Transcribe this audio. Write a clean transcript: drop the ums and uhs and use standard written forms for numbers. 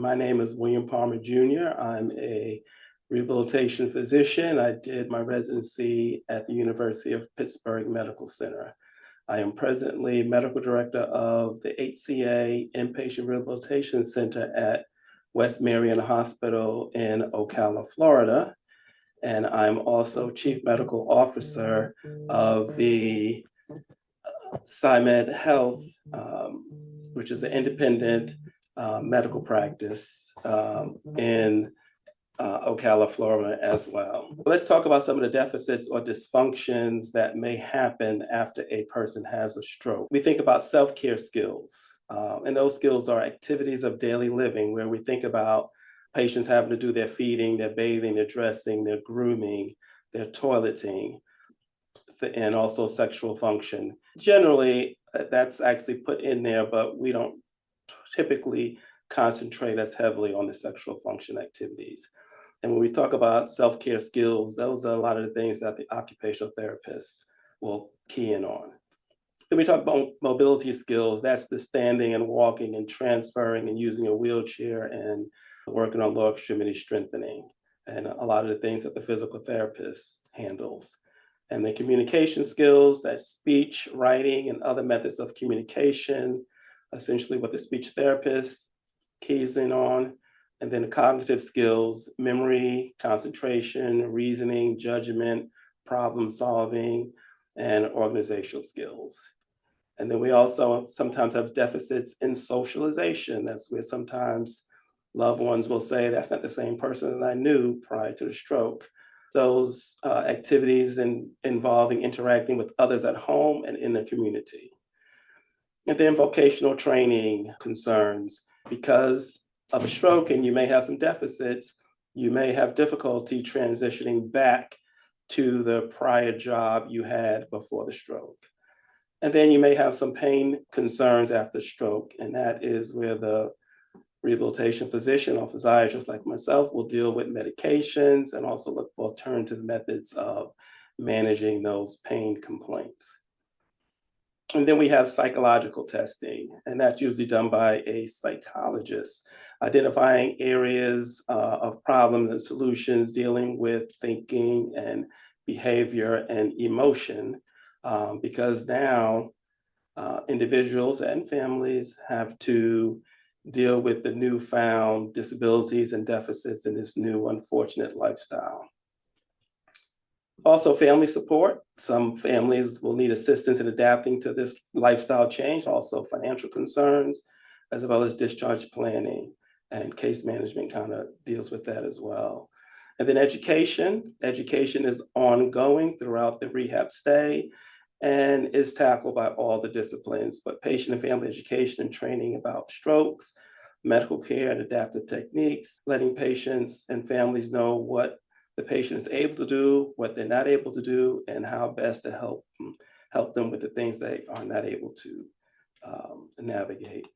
My name is William Palmer Jr. I'm a rehabilitation physician. I did my residency at the University of Pittsburgh Medical Center. I am presently medical director of the HCA Inpatient Rehabilitation Center at West Marion Hospital in Ocala, Florida. And I'm also chief medical officer of the SciMed Health, which is an independent medical practice in Ocala, Florida as well. Let's talk about some of the deficits or dysfunctions that may happen after a person has a stroke. We think about self-care skills, and those skills are activities of daily living where we think about patients having to do their feeding, their bathing, their dressing, their grooming, their toileting, and also sexual function. Generally, that's actually put in there, but we don't typically concentrate as heavily on the sexual function activities. And when we talk about self-care skills, those are a lot of the things that the occupational therapists will key in on. Then we talk about mobility skills. That's the standing and walking and transferring and using a wheelchair and working on lower extremity strengthening, and a lot of the things that the physical therapist handles. And the communication skills, that's speech, writing, and other methods of communication, essentially what the speech therapist keys in on. And then the cognitive skills, memory, concentration, reasoning, judgment, problem solving, and organizational skills. And then we also sometimes have deficits in socialization. That's where sometimes loved ones will say, that's not the same person that I knew prior to the stroke. Those activities involving interacting with others at home and in the community. And then vocational training concerns. Because of a stroke and you may have some deficits, you may have difficulty transitioning back to the prior job you had before the stroke. And then you may have some pain concerns after stroke, and that is where the rehabilitation physician or physiatrist like myself will deal with medications and also look for alternative methods of managing those pain complaints. And then we have psychological testing, and that's usually done by a psychologist, identifying areas of problems and solutions dealing with thinking and behavior and emotion, because now individuals and families have to deal with the newfound disabilities and deficits in this new unfortunate lifestyle. Also, family support. Some families will need assistance in adapting to this lifestyle change, also financial concerns, as well as discharge planning, and case management kind of deals with that as well. And then education. Education is ongoing throughout the rehab stay and is tackled by all the disciplines, but patient and family education and training about strokes, medical care and adaptive techniques, letting patients and families know what the patient is able to do, what they're not able to do, and how best to help them with the things they are not able to navigate.